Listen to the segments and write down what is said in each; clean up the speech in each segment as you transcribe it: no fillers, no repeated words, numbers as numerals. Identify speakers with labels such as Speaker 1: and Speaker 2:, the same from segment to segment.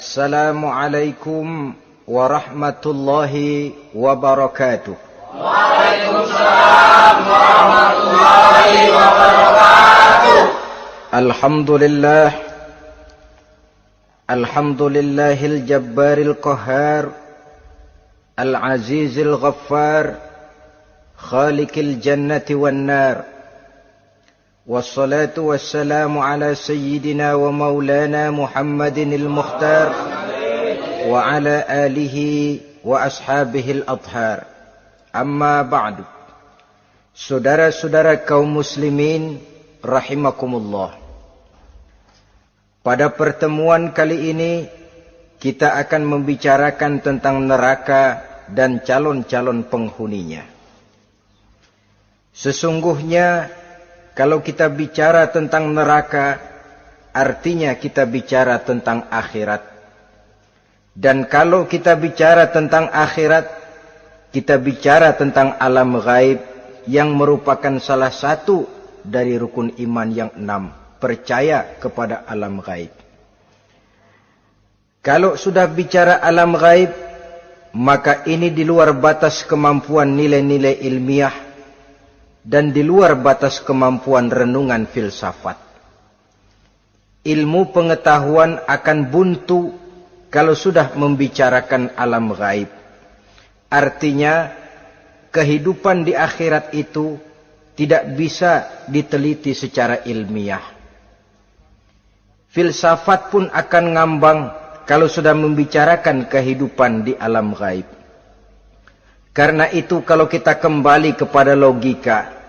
Speaker 1: Assalamualaikum warahmatullahi wabarakatuh.
Speaker 2: Waalaikumsalam warahmatullahi wabarakatuh.
Speaker 1: Alhamdulillahil jabbaril qahhar, al-azizil ghaffar, khaliqil jannati wan nar. Wassalatu wassalamu ala sayyidina wa maulana Muhammadinil Mukhtar wa ala alihi wa ashabihil adhar. Amma ba'du. Saudara-saudara kaum muslimin rahimakumullah. Pada pertemuan kali ini kita akan membicarakan tentang neraka dan calon-calon penghuninya. Sesungguhnya kalau kita bicara tentang neraka, artinya kita bicara tentang akhirat. Dan kalau kita bicara tentang akhirat, kita bicara tentang alam gaib yang merupakan salah satu dari rukun iman yang 6, percaya kepada alam gaib. Kalau sudah bicara alam gaib, maka ini di luar batas kemampuan nilai-nilai ilmiah dan di luar batas kemampuan renungan filsafat. Ilmu pengetahuan akan buntu kalau sudah membicarakan alam gaib. Artinya, kehidupan di akhirat itu tidak bisa diteliti secara ilmiah. Filsafat pun akan ngambang kalau sudah membicarakan kehidupan di alam gaib. Karena itu kalau kita kembali kepada logika,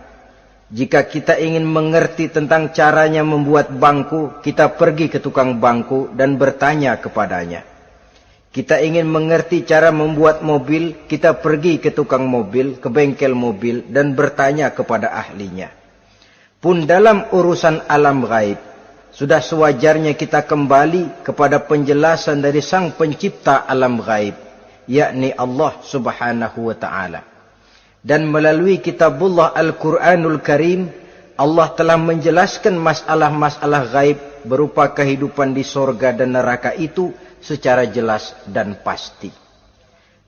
Speaker 1: jika kita ingin mengerti tentang caranya membuat bangku, kita pergi ke tukang bangku dan bertanya kepadanya. Kita ingin mengerti cara membuat mobil, kita pergi ke tukang mobil, ke bengkel mobil dan bertanya kepada ahlinya. Pun dalam urusan alam gaib, sudah sewajarnya kita kembali kepada penjelasan dari sang pencipta alam gaib, yakni Allah subhanahu wa ta'ala. Dan melalui kitabullah Al-Quranul Karim, Allah telah menjelaskan masalah-masalah gaib berupa kehidupan di sorga dan neraka itu secara jelas dan pasti.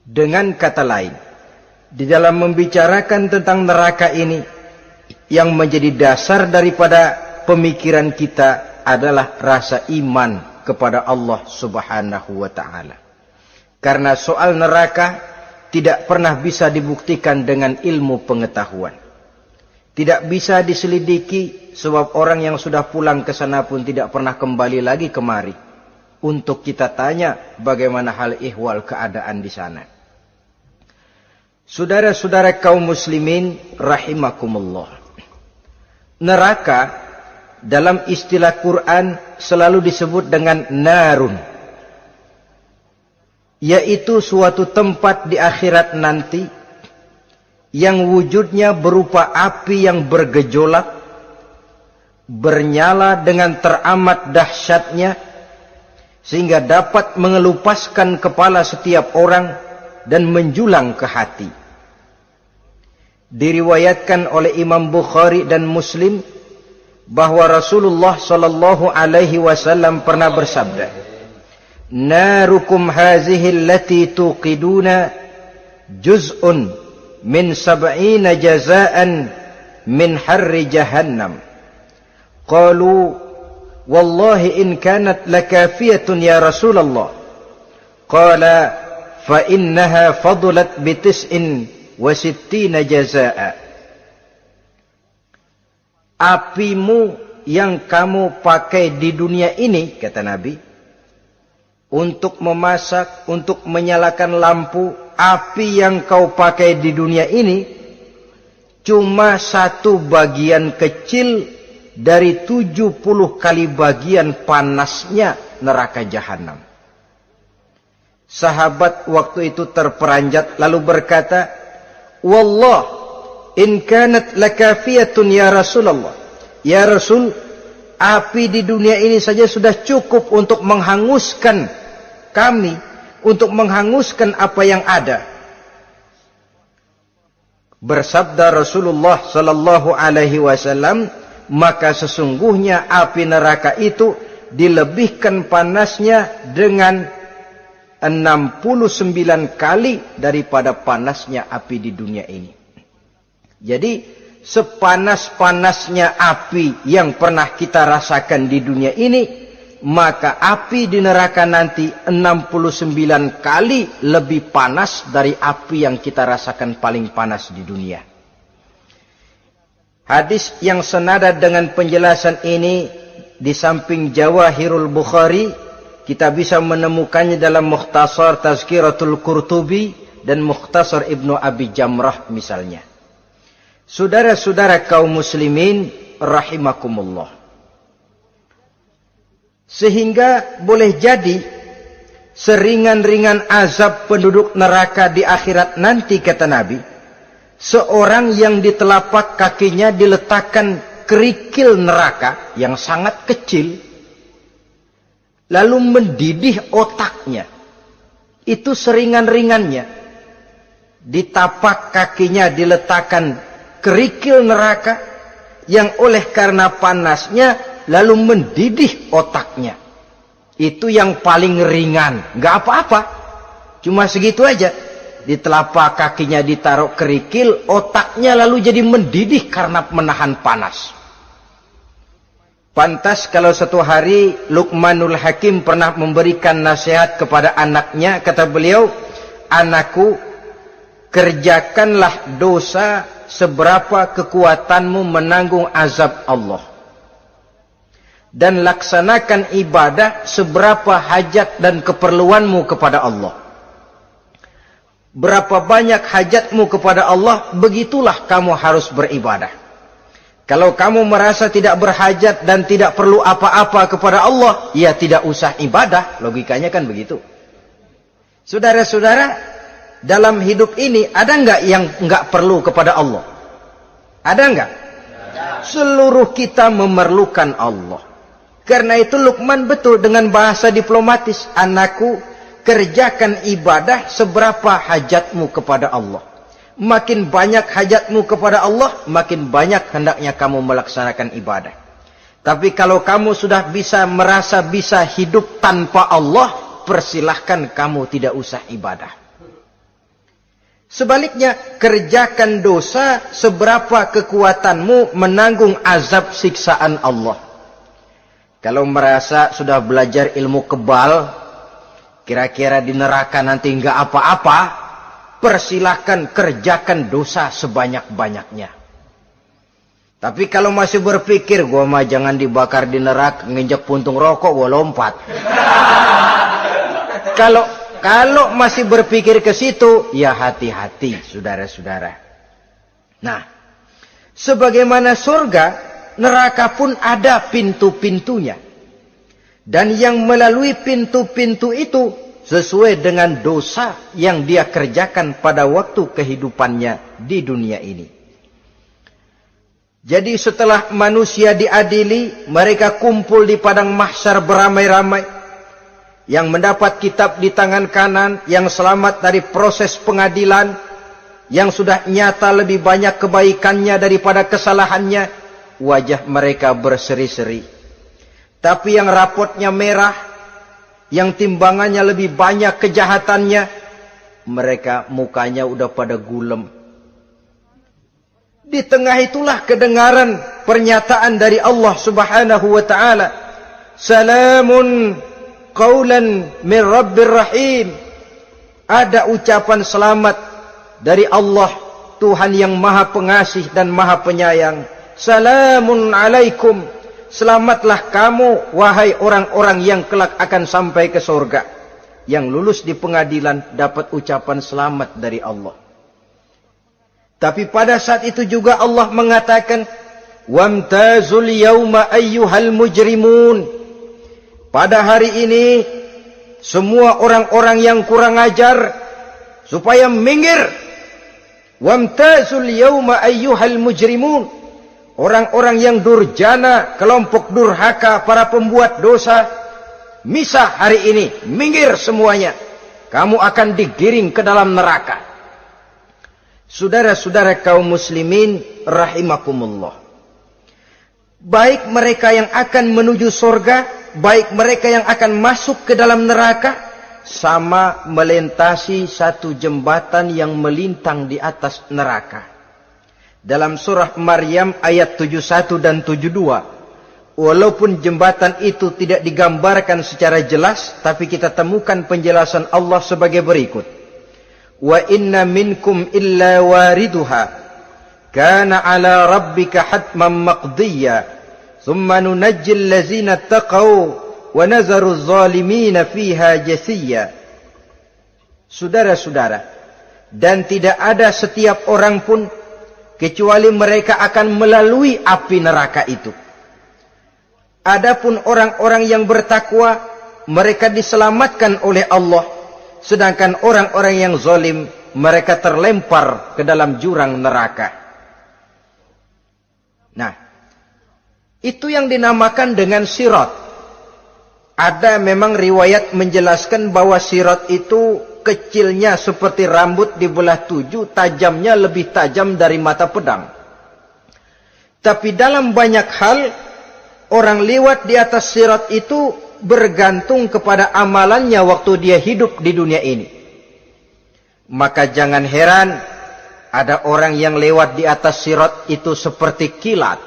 Speaker 1: Dengan kata lain, di dalam membicarakan tentang neraka ini, yang menjadi dasar daripada pemikiran kita adalah rasa iman kepada Allah subhanahu wa ta'ala. Karena soal neraka tidak pernah bisa dibuktikan dengan ilmu pengetahuan. Tidak bisa diselidiki sebab orang yang sudah pulang ke sana pun tidak pernah kembali lagi kemari untuk kita tanya bagaimana hal ihwal keadaan di sana. Saudara-saudara kaum muslimin rahimakumullah. Neraka dalam istilah Quran selalu disebut dengan narun, yaitu suatu tempat di akhirat nanti yang wujudnya berupa api yang bergejolak, bernyala dengan teramat dahsyatnya, sehingga dapat mengelupaskan kepala setiap orang dan menjulang ke hati. Diriwayatkan oleh Imam Bukhari dan Muslim bahwa Rasulullah sallallahu alaihi wasallam pernah bersabda, "Narukum hazihi allati tuqiduna juz'un min 70 jazaan min harri jahannam." Qalu, "Wallahi in kanat lakafiyatun ya Rasulullah." Qala, "Fa innaha fadulat bi 69 jazaa." Apimu yang kamu pakai di dunia ini, kata Nabi, untuk memasak, untuk menyalakan lampu, api yang kau pakai di dunia ini cuma satu bagian kecil dari 70 kali bagian panasnya neraka jahanam. Sahabat waktu itu terperanjat lalu berkata, "Wallah, in kanat lakafiyatun ya Rasulullah." Ya Rasul, api di dunia ini saja sudah cukup untuk menghanguskan kami, untuk menghanguskan apa yang ada. Bersabda Rasulullah sallallahu alaihi wasallam, maka sesungguhnya api neraka itu dilebihkan panasnya dengan 69 kali daripada panasnya api di dunia ini. Jadi sepanas-panasnya api yang pernah kita rasakan di dunia ini, maka api di neraka nanti 69 kali lebih panas dari api yang kita rasakan paling panas di dunia. Hadis yang senada dengan penjelasan ini di samping Jawahirul Bukhari, kita bisa menemukannya dalam Mukhtasar Tazkiratul Qurtubi dan Mukhtasar Ibnu Abi Jamrah misalnya. Saudara-saudara kaum muslimin rahimakumullah. Sehingga boleh jadi seringan-ringan azab penduduk neraka di akhirat nanti, kata Nabi, seorang yang di telapak kakinya diletakkan kerikil neraka yang sangat kecil, lalu mendidih otaknya. Itu seringan-ringannya. Di tapak kakinya diletakkan kerikil neraka yang oleh karena panasnya lalu mendidih otaknya. Itu yang paling ringan. Nggak apa-apa. Cuma segitu aja. Di telapak kakinya ditaruh kerikil, otaknya lalu jadi mendidih karena menahan panas. Pantas kalau satu hari Luqmanul Hakim pernah memberikan nasihat kepada anaknya, kata beliau, "Anakku, kerjakanlah dosa seberapa kekuatanmu menanggung azab Allah. Dan laksanakan ibadah seberapa hajat dan keperluanmu kepada Allah. Berapa banyak hajatmu kepada Allah, begitulah kamu harus beribadah. Kalau kamu merasa tidak berhajat dan tidak perlu apa-apa kepada Allah, ya tidak usah ibadah." Logikanya kan begitu. Saudara-saudara, dalam hidup ini ada enggak yang enggak perlu kepada Allah? Ada enggak? Seluruh kita memerlukan Allah. Karena itu Luqman betul dengan bahasa diplomatis, "Anakku, kerjakan ibadah seberapa hajatmu kepada Allah. Makin banyak hajatmu kepada Allah, makin banyak hendaknya kamu melaksanakan ibadah. Tapi kalau kamu sudah merasa bisa hidup tanpa Allah, persilahkan kamu tidak usah ibadah." Sebaliknya, kerjakan dosa seberapa kekuatanmu menanggung azab siksaan Allah. Kalau merasa sudah belajar ilmu kebal, kira-kira di neraka nanti enggak apa-apa, persilahkan kerjakan dosa sebanyak-banyaknya. Tapi kalau masih berpikir, gua mah jangan dibakar di neraka, nginjek puntung rokok, gua lompat. Kalau masih berpikir ke situ, ya hati-hati, saudara-saudara. Nah, sebagaimana surga, neraka pun ada pintu-pintunya. Dan yang melalui pintu-pintu itu sesuai dengan dosa yang dia kerjakan pada waktu kehidupannya di dunia ini. Jadi setelah manusia diadili, mereka kumpul di padang mahsyar beramai-ramai. Yang mendapat kitab di tangan kanan, yang selamat dari proses pengadilan, yang sudah nyata lebih banyak kebaikannya daripada kesalahannya, wajah mereka berseri-seri. Tapi yang rapotnya merah, yang timbangannya lebih banyak kejahatannya, mereka mukanya udah pada gulem. Di tengah itulah kedengaran pernyataan dari Allah Subhanahu wa ta'ala, "Salamun qaulan min Rabbir Rahim." Ada ucapan selamat dari Allah, Tuhan yang Maha Pengasih dan Maha Penyayang. "Salamun alaikum." Selamatlah kamu, wahai orang-orang yang kelak akan sampai ke surga. Yang lulus di pengadilan dapat ucapan selamat dari Allah. Tapi pada saat itu juga Allah mengatakan, "Wamtazul yawma ayyuhal mujrimun." Pada hari ini, semua orang-orang yang kurang ajar, supaya minggir. Wamtazul yawma ayyuhal mujrimun. Orang-orang yang durjana, kelompok durhaka, para pembuat dosa, misah hari ini, minggir semuanya. Kamu akan digiring ke dalam neraka. Saudara-saudara kaum muslimin rahimakumullah. Baik mereka yang akan menuju surga, baik mereka yang akan masuk ke dalam neraka, sama melintasi satu jembatan yang melintang di atas neraka. Dalam surah Maryam ayat 71 dan 72, walaupun jembatan itu tidak digambarkan secara jelas, tapi kita temukan penjelasan Allah sebagai berikut. Wa inna minkum illa wariduha, kana ala rabbika hatman maqdiyya, thumma nunajjil lazina taqaw wa nazaru zalimina fiha jasiyya. Saudara-saudara, dan tidak ada setiap orang pun kecuali mereka akan melalui api neraka itu. Adapun orang-orang yang bertakwa, mereka diselamatkan oleh Allah, sedangkan orang-orang yang zalim, mereka terlempar ke dalam jurang neraka. Nah, itu yang dinamakan dengan sirat. Ada memang riwayat menjelaskan bahwa sirat itu kecilnya seperti rambut dibelah 7, tajamnya lebih tajam dari mata pedang. Tapi dalam banyak hal, orang lewat di atas sirat itu bergantung kepada amalannya waktu dia hidup di dunia ini. Maka jangan heran ada orang yang lewat di atas sirat itu seperti kilat.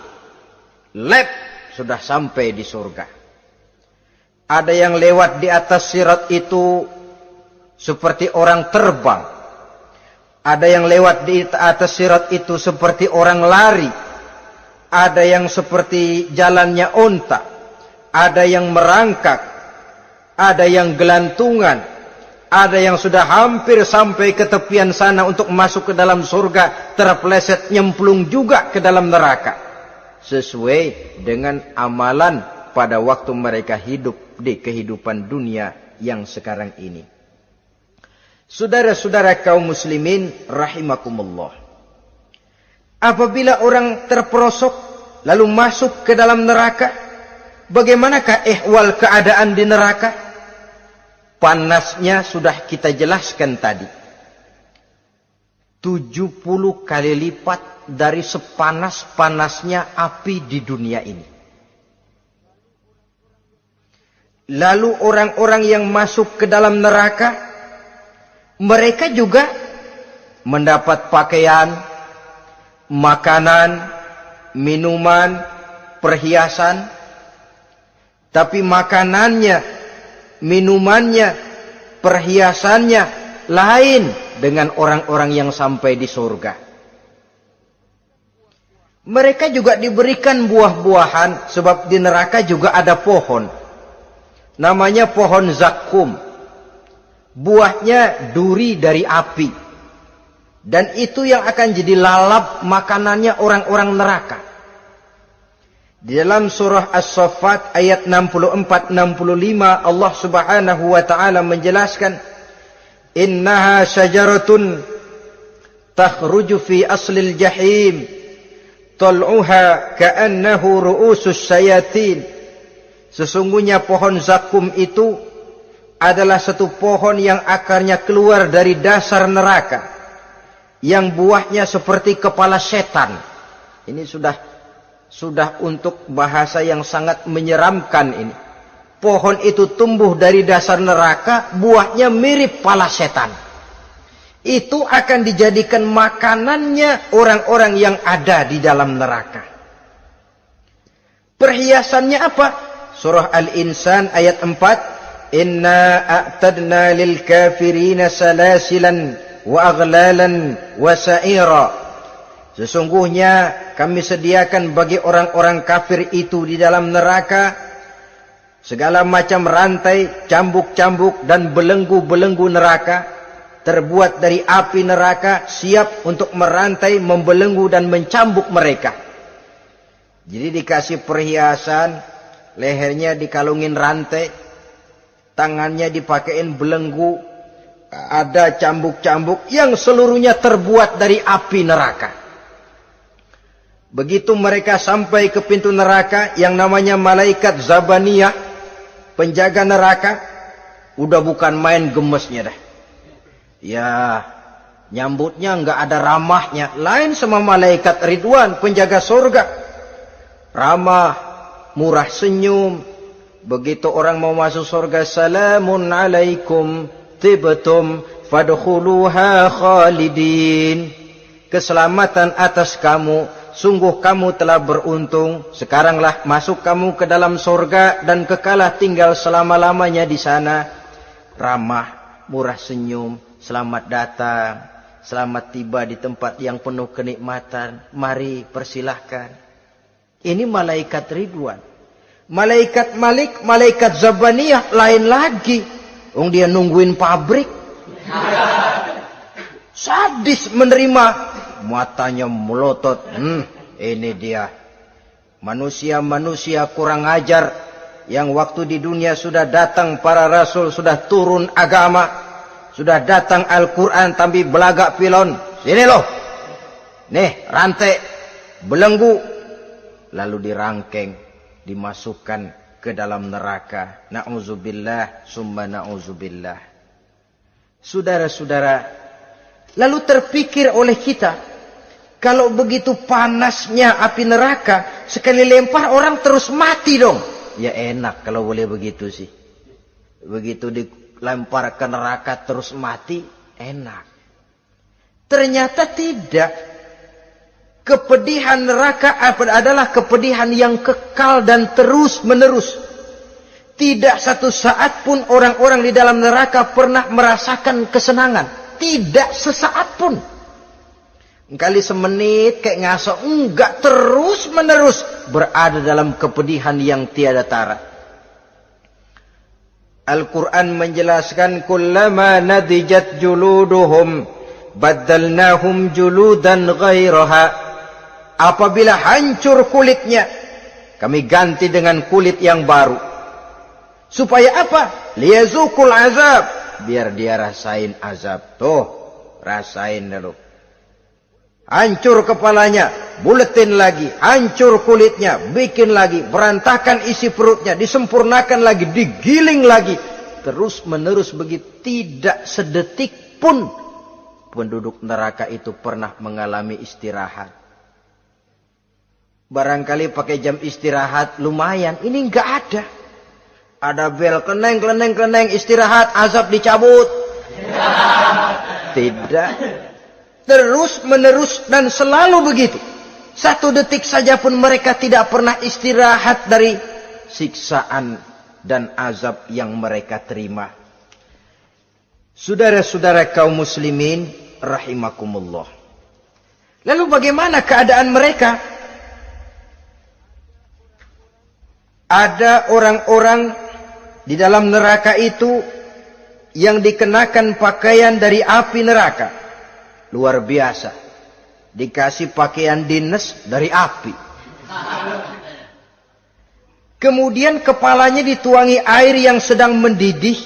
Speaker 1: Lep, sudah sampai di surga. Ada yang lewat di atas sirat itu seperti orang terbang. Ada yang lewat di atas sirat itu seperti orang lari. Ada yang seperti jalannya onta. Ada yang merangkak. Ada yang gelantungan. Ada yang sudah hampir sampai ke tepian sana untuk masuk ke dalam surga, terpeleset nyemplung juga ke dalam neraka. Sesuai dengan amalan pada waktu mereka hidup di kehidupan dunia yang sekarang ini. Saudara-saudara kaum muslimin rahimakumullah. Apabila orang terperosok lalu masuk ke dalam neraka, bagaimanakah ihwal keadaan di neraka? Panasnya sudah kita jelaskan tadi. 70 kali lipat dari sepanas-panasnya api di dunia ini. Lalu orang-orang yang masuk ke dalam neraka, mereka juga mendapat pakaian, makanan, minuman, perhiasan. Tapi makanannya, minumannya, perhiasannya lain dengan orang-orang yang sampai di surga. Mereka juga diberikan buah-buahan, sebab di neraka juga ada pohon. Namanya pohon zakum. Buahnya duri dari api. Dan itu yang akan jadi lalap makanannya orang-orang neraka. Di dalam surah As-Saffat ayat 64-65 Allah Subhanahu wa taala menjelaskan, innaha syajaratun takhruju fi aslil jahim tal'uha ka'annahu ru'usus syayatin. Sesungguhnya pohon zakum itu adalah satu pohon yang akarnya keluar dari dasar neraka, yang buahnya seperti kepala setan. Ini sudah untuk bahasa yang sangat menyeramkan ini. Pohon itu tumbuh dari dasar neraka, buahnya mirip kepala setan. Itu akan dijadikan makanannya orang-orang yang ada di dalam neraka. Perhiasannya apa? Surah Al-Insan ayat 4. Inna a'tadna lil kafirina salasilan wa aghlalan wa sa'ira. Sesungguhnya kami sediakan bagi orang-orang kafir itu di dalam neraka segala macam rantai, cambuk-cambuk dan belenggu-belenggu neraka, terbuat dari api neraka, siap untuk merantai, membelenggu dan mencambuk mereka. Jadi dikasih perhiasan, lehernya dikalungin rantai, tangannya dipakein belenggu, ada cambuk-cambuk yang seluruhnya terbuat dari api neraka. Begitu mereka sampai ke pintu neraka yang namanya malaikat Zabaniyah, penjaga neraka, udah bukan main gemesnya dah. Ya, nyambutnya enggak ada ramahnya, lain sama malaikat Ridwan, penjaga surga. Ramah, murah senyum, Begitu orang mau masuk surga, salamun alaikum tibtum fadkhuluha khalidin. Keselamatan atas kamu, sungguh kamu telah beruntung. Sekaranglah masuk kamu ke dalam surga dan kekalah tinggal selama-lamanya di sana. Ramah, murah senyum, selamat datang, selamat tiba di tempat yang penuh kenikmatan. Mari persilahkan. Ini malaikat Ridwan. Malaikat Malik, malaikat Zabaniyah lain lagi. Dia nungguin pabrik. Sadis menerima, matanya melotot. Ini dia manusia-manusia kurang ajar yang waktu di dunia sudah datang para rasul, sudah turun agama, sudah datang Al-Quran, tapi belagak pilon. Sini loh, nih rantai, belenggu, lalu dirangkeng, dimasukkan ke dalam neraka. Na'udzubillah, summa na'udzubillah. Saudara-saudara, lalu terpikir oleh kita, kalau begitu panasnya api neraka, sekali lempar orang terus mati dong. Ya enak kalau boleh begitu sih. Begitu dilempar ke neraka terus mati, enak. Ternyata tidak. Kepedihan neraka adalah kepedihan yang kekal dan terus menerus. Tidak satu saat pun orang-orang di dalam neraka pernah merasakan kesenangan. Tidak sesaat pun. Kali semenit kayak ngasok, enggak, terus menerus berada dalam kepedihan yang tiada tara. Al-Quran menjelaskan, kullama nadijat juluduhum baddalnahum juludan ghairaha. Apabila hancur kulitnya, kami ganti dengan kulit yang baru. Supaya apa? Liyazukul azab, biar dia rasain azab. Tuh, rasain dulu. Hancur kepalanya, buletin lagi. Hancur kulitnya, bikin lagi. Berantakan isi perutnya, disempurnakan lagi, digiling lagi. Terus menerus begitu. Tidak sedetik pun penduduk neraka itu pernah mengalami istirahat. Barangkali pakai jam istirahat lumayan. Ini enggak ada. Ada bel, kleneng, istirahat, azab dicabut. Tidak. Terus menerus dan selalu begitu. Satu detik saja pun mereka tidak pernah istirahat dari siksaan dan azab yang mereka terima. Saudara-saudara kaum muslimin rahimakumullah. Lalu bagaimana keadaan mereka? Ada orang-orang di dalam neraka itu yang dikenakan pakaian dari api neraka. Luar biasa. Dikasih pakaian dinas dari api. Kemudian kepalanya dituangi air yang sedang mendidih.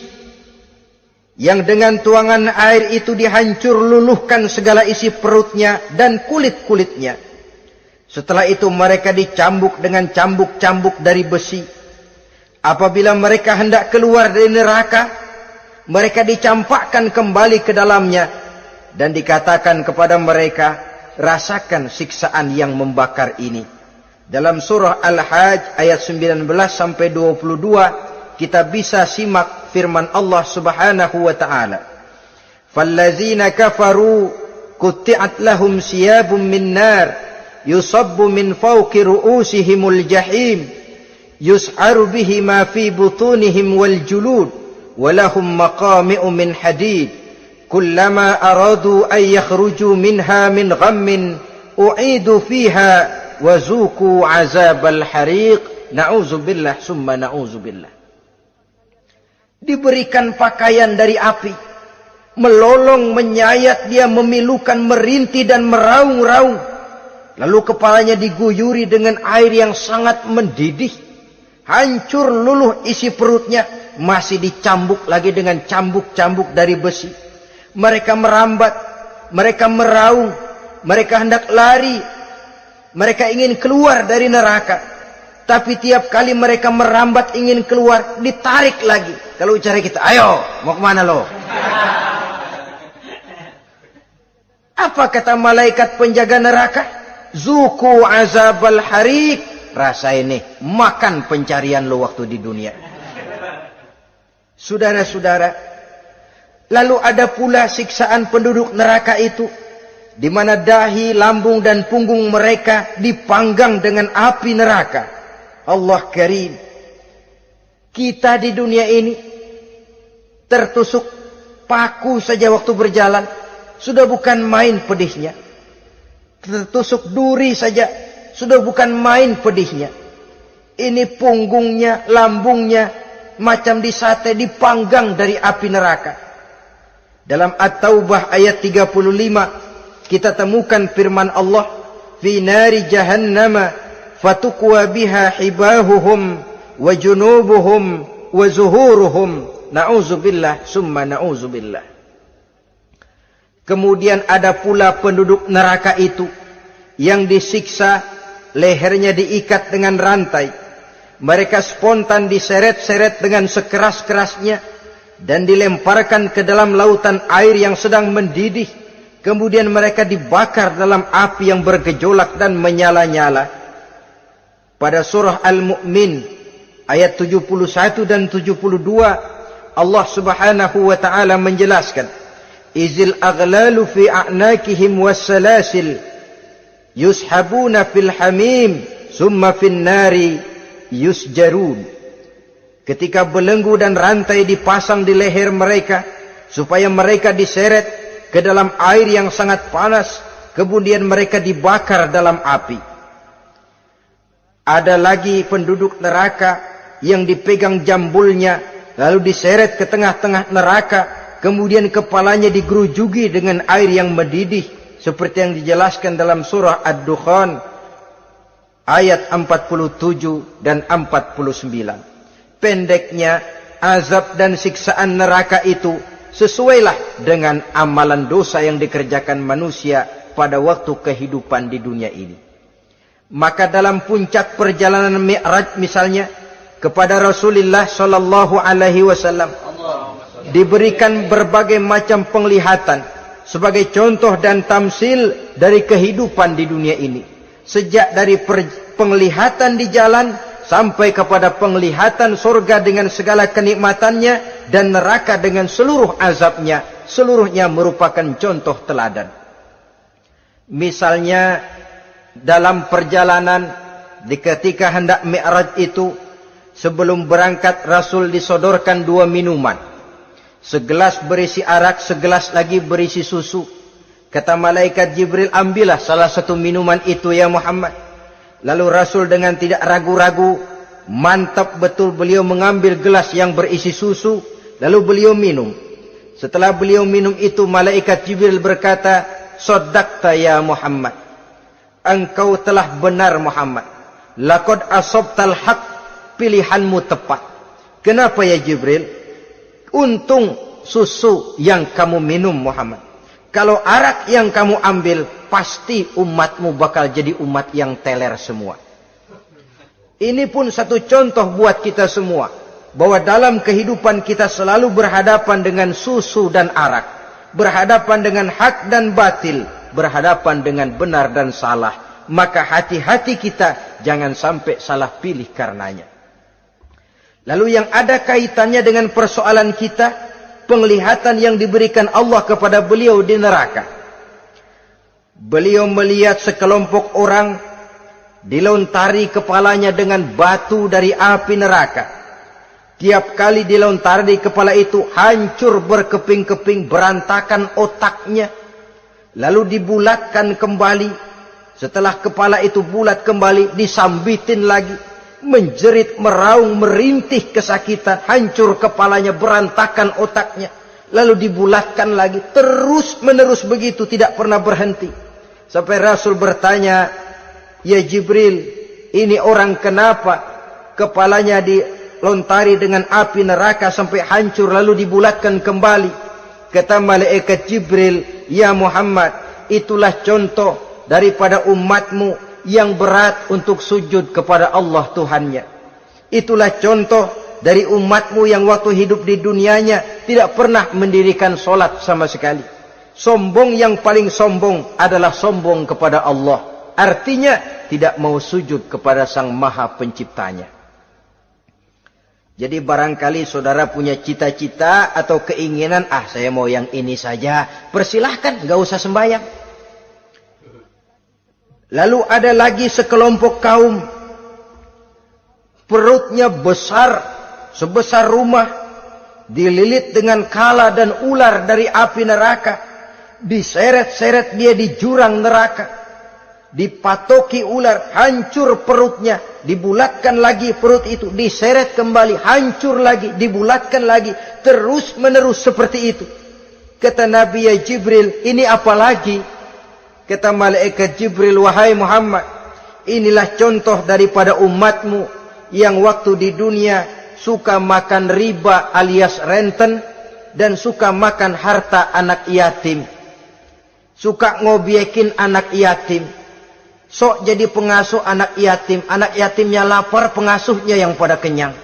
Speaker 1: Yang dengan tuangan air itu dihancur luluhkan segala isi perutnya dan kulit-kulitnya. Setelah itu mereka dicambuk dengan cambuk-cambuk dari besi. Apabila mereka hendak keluar dari neraka, mereka dicampakkan kembali ke dalamnya. Dan dikatakan kepada mereka, rasakan siksaan yang membakar ini. Dalam surah Al-Hajj ayat 19 sampai 22, kita bisa simak firman Allah Subhanahu wa taala. Fallazina kafaru qutti'at lahum siyabun min nar yusabbu min fawqi ru'usihimul jahim yus'aru bihi ma fi butunihim wal julud walahum maqami'u min hadid kullama aradu an yakhruju minha min ghammin u'idu fiha wa zuqu azabal hariq. Na'udzubillah summa na'udzubillah. Diberikan pakaian dari api, melolong, menyayat dia, memilukan, merintih dan meraung-raung. Lalu kepalanya diguyuri dengan air yang sangat mendidih. Hancur luluh isi perutnya. Masih dicambuk lagi dengan cambuk-cambuk dari besi. Mereka merambat. Mereka meraung. Mereka hendak lari. Mereka ingin keluar dari neraka. Tapi tiap kali mereka merambat ingin keluar, ditarik lagi. Kalau ucara kita, ayo, mau kemana lo? Apa kata malaikat penjaga neraka? Zuku azabal harik. Rasain nih, makan pencarian lo waktu di dunia. Saudara-saudara, lalu ada pula siksaan penduduk neraka itu, di mana dahi, lambung dan punggung mereka dipanggang dengan api neraka. Allah Karim. Kita di dunia ini tertusuk paku saja waktu berjalan, sudah bukan main pedihnya. Tertusuk duri saja, sudah bukan main pedihnya. Ini punggungnya, lambungnya, macam disate, dipanggang dari api neraka. Dalam At-Taubah ayat 35, kita temukan firman Allah, fi nari jahannama fatukwa biha hibahuhum wa junubuhum wa zuhuruhum. Na'udzubillah summa na'udzubillah. Kemudian ada pula penduduk neraka itu yang disiksa, lehernya diikat dengan rantai. Mereka spontan diseret-seret dengan sekeras-kerasnya dan dilemparkan ke dalam lautan air yang sedang mendidih. Kemudian mereka dibakar dalam api yang bergejolak dan menyala-nyala. Pada surah Al-Mu'min ayat 71 dan 72, Allah Subhanahu wa taala menjelaskan, izil aghlalu fi a'nakihim wassalasil yushabuna fil hamim summa fin nari yusjarun. Ketika belenggu dan rantai dipasang di leher mereka supaya mereka diseret ke dalam air yang sangat panas, kemudian mereka dibakar dalam api. Ada lagi penduduk neraka yang dipegang jambulnya lalu diseret ke tengah-tengah neraka, kemudian kepalanya digerujuki dengan air yang mendidih seperti yang dijelaskan dalam surah Ad-Dukhan ayat 47 dan 49. Pendeknya, azab dan siksaan neraka itu sesuailah dengan amalan dosa yang dikerjakan manusia pada waktu kehidupan di dunia ini. Maka dalam puncak perjalanan Mi'raj misalnya, kepada Rasulullah sallallahu alaihi wasallam diberikan berbagai macam penglihatan sebagai contoh dan tamsil dari kehidupan di dunia ini. Sejak dari penglihatan di jalan sampai kepada penglihatan surga dengan segala kenikmatannya dan neraka dengan seluruh azabnya, seluruhnya merupakan contoh teladan. Misalnya dalam perjalanan ketika hendak Mi'raj itu, sebelum berangkat Rasul disodorkan 2 minuman. Segelas berisi arak, segelas lagi berisi susu. Kata malaikat Jibril, ambillah salah satu minuman itu ya Muhammad. Lalu Rasul dengan tidak ragu-ragu, mantap betul beliau mengambil gelas yang berisi susu, lalu beliau minum. Setelah beliau minum itu, malaikat Jibril berkata, "Shaddaqta ya Muhammad." Engkau telah benar Muhammad. Laqad asabtal haqq, pilihanmu tepat. Kenapa ya Jibril? Untung susu yang kamu minum Muhammad. Kalau arak yang kamu ambil, pasti umatmu bakal jadi umat yang teler semua. Ini pun satu contoh buat kita semua, bahwa dalam kehidupan kita selalu berhadapan dengan susu dan arak, berhadapan dengan hak dan batil, berhadapan dengan benar dan salah. Maka hati-hati kita jangan sampai salah pilih karenanya. Lalu yang ada kaitannya dengan persoalan kita, penglihatan yang diberikan Allah kepada beliau di neraka. Beliau melihat sekelompok orang dilontari kepalanya dengan batu dari api neraka. Tiap kali dilontari kepala itu hancur berkeping-keping, berantakan otaknya. Lalu dibulatkan kembali. Setelah kepala itu bulat kembali, disambitin lagi. Menjerit, meraung, merintih kesakitan, hancur kepalanya, berantakan otaknya. Lalu dibulatkan lagi, terus menerus begitu, tidak pernah berhenti. Sampai Rasul bertanya, "Ya Jibril, ini orang kenapa kepalanya dilontari dengan api neraka sampai hancur lalu dibulatkan kembali?" Kata malaikat Jibril, "Ya Muhammad, itulah contoh daripada umatmu yang berat untuk sujud kepada Allah Tuhannya. Itulah contoh dari umatmu yang waktu hidup di dunianya tidak pernah mendirikan solat sama sekali. Sombong yang paling sombong adalah sombong kepada Allah. Artinya tidak mau sujud kepada Sang Maha Penciptanya." Jadi barangkali saudara punya cita-cita atau keinginan, saya mau yang ini saja. Persilahkan, gak usah sembahyang. Lalu ada lagi sekelompok kaum, perutnya besar, sebesar rumah, dililit dengan kala dan ular dari api neraka, diseret-seret dia di jurang neraka, dipatoki ular, hancur perutnya, dibulatkan lagi perut itu, diseret kembali, hancur lagi, dibulatkan lagi, terus menerus seperti itu. Kata Nabi, ya Jibril, ini apa lagi? Kata malaikat Jibril, wahai Muhammad, inilah contoh daripada umatmu yang waktu di dunia suka makan riba alias renten dan suka makan harta anak yatim, suka ngobyekin anak yatim, sok jadi pengasuh anak yatimnya lapar, pengasuhnya yang pada kenyang.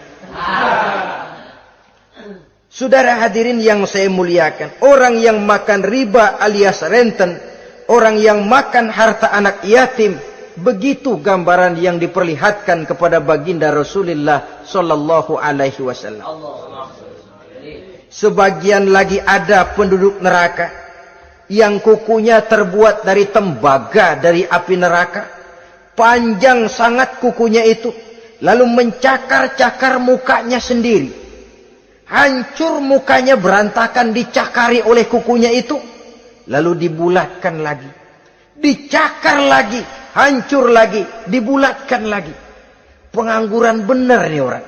Speaker 1: Saudara hadirin yang saya muliakan, orang yang makan riba alias renten, orang yang makan harta anak yatim, begitu gambaran yang diperlihatkan kepada baginda Rasulullah sallallahu alaihi wasallam. Sebagian lagi ada penduduk neraka yang kukunya terbuat dari tembaga dari api neraka, panjang sangat kukunya itu, lalu mencakar-cakar mukanya sendiri, hancur mukanya berantakan dicakari oleh kukunya itu, lalu dibulatkan lagi, dicakar lagi, hancur lagi, dibulatkan lagi. Pengangguran benar nih orang.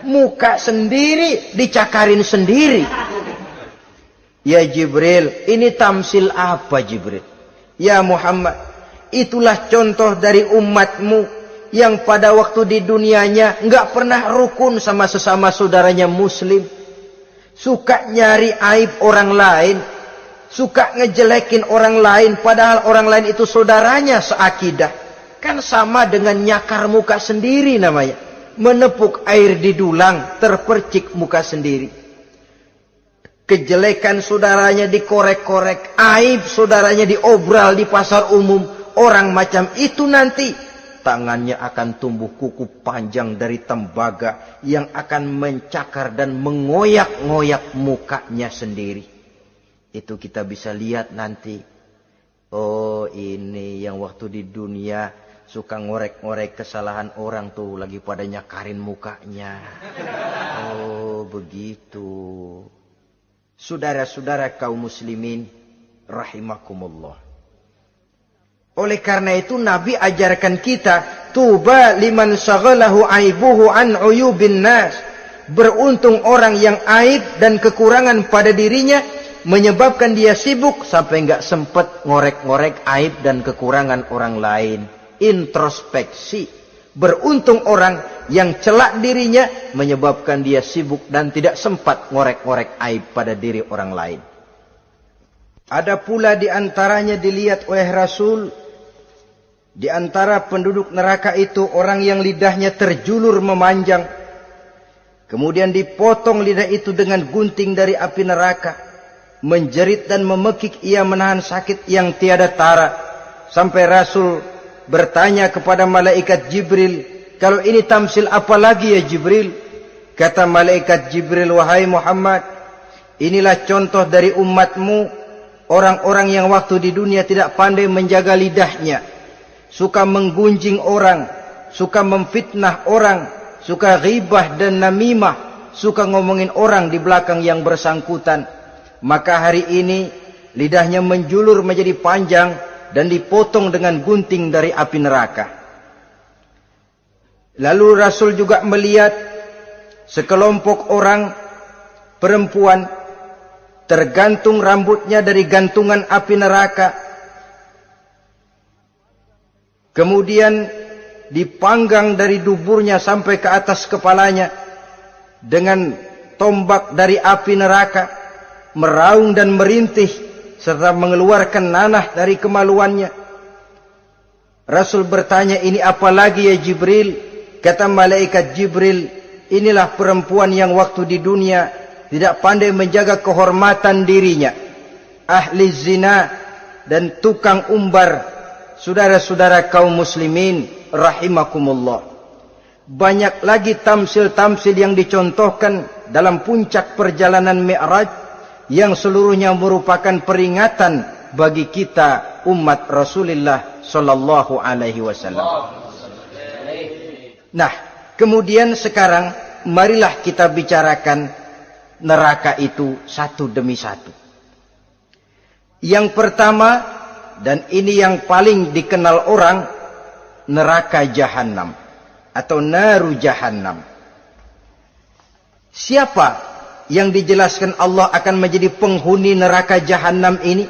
Speaker 1: Muka sendiri, dicakarin sendiri. Ya Jibril, ini tamsil apa Jibril? Ya Muhammad, itulah contoh dari umatmu yang pada waktu di dunianya enggak pernah rukun sama sesama saudaranya muslim. Suka nyari aib orang lain, suka ngejelekin orang lain, padahal orang lain itu saudaranya seakidah. Kan sama dengan nyakar muka sendiri namanya. Menepuk air di dulang, terpercik muka sendiri. Kejelekan saudaranya dikorek-korek, aib saudaranya diobral di pasar umum. Orang macam itu nanti tangannya akan tumbuh kuku panjang dari tembaga yang akan mencakar dan mengoyak-ngoyak mukanya sendiri. Itu kita bisa lihat nanti. Oh, ini yang waktu di dunia suka ngorek-ngorek kesalahan orang tuh lagi pada nyakarin mukanya. Oh, begitu. Saudara-saudara kaum muslimin rahimakumullah. Oleh karena itu Nabi ajarkan kita, tuba liman syaghalahu aibuhu an uyubin nas. Beruntung orang yang aib dan kekurangan pada dirinya menyebabkan dia sibuk sampai enggak sempat ngorek-ngorek aib dan kekurangan orang lain. Introspeksi. Beruntung orang yang celak dirinya menyebabkan dia sibuk dan tidak sempat ngorek-ngorek aib pada diri orang lain. Ada pula di antaranya dilihat oleh Rasul, di antara penduduk neraka itu orang yang lidahnya terjulur memanjang, kemudian dipotong lidah itu dengan gunting dari api neraka, menjerit dan memekik ia menahan sakit yang tiada tara, sampai Rasul bertanya kepada malaikat Jibril, kalau ini tamsil apa lagi ya Jibril? Kata malaikat Jibril, wahai Muhammad, inilah contoh dari umatmu, orang-orang yang waktu di dunia tidak pandai menjaga lidahnya, suka menggunjing orang, suka memfitnah orang, suka ghibah dan namimah, suka ngomongin orang di belakang yang bersangkutan. Maka hari ini lidahnya menjulur menjadi panjang dan dipotong dengan gunting dari api neraka. Lalu Rasul juga melihat sekelompok orang perempuan tergantung rambutnya dari gantungan api neraka, kemudian dipanggang dari duburnya sampai ke atas kepalanya dengan tombak dari api neraka, meraung dan merintih serta mengeluarkan nanah dari kemaluannya. Rasul bertanya, ini apa lagi ya Jibril? Kata malaikat Jibril, inilah perempuan yang waktu di dunia tidak pandai menjaga kehormatan dirinya, ahli zina dan tukang umbar. Saudara-saudara kaum muslimin rahimakumullah, Banyak lagi tamsil-tamsil yang dicontohkan dalam puncak perjalanan Mi'raj yang seluruhnya merupakan peringatan bagi kita umat Rasulullah sallallahu alaihi wasallam. Nah, kemudian sekarang marilah kita bicarakan neraka itu satu demi satu. Yang pertama, dan ini yang paling dikenal orang, neraka Jahannam atau naru Jahannam. Siapa yang dijelaskan Allah akan menjadi penghuni neraka Jahannam ini?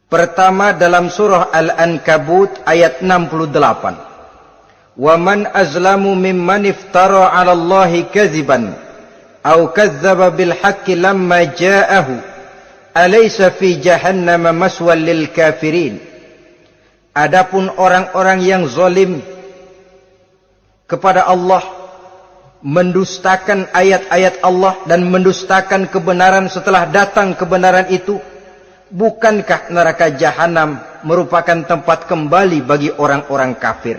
Speaker 1: Pertama dalam surah Al-Ankabut ayat 68. Wa man azlamu mimman iftara 'ala Allahi kadziban aw kadzdzaba bil haqqi lamma ja'ahu alaysa fi jahannam maswal lil kafirin. Adapun orang-orang yang zalim kepada Allah, mendustakan ayat-ayat Allah dan mendustakan kebenaran setelah datang kebenaran itu, bukankah neraka Jahannam merupakan tempat kembali bagi orang-orang kafir?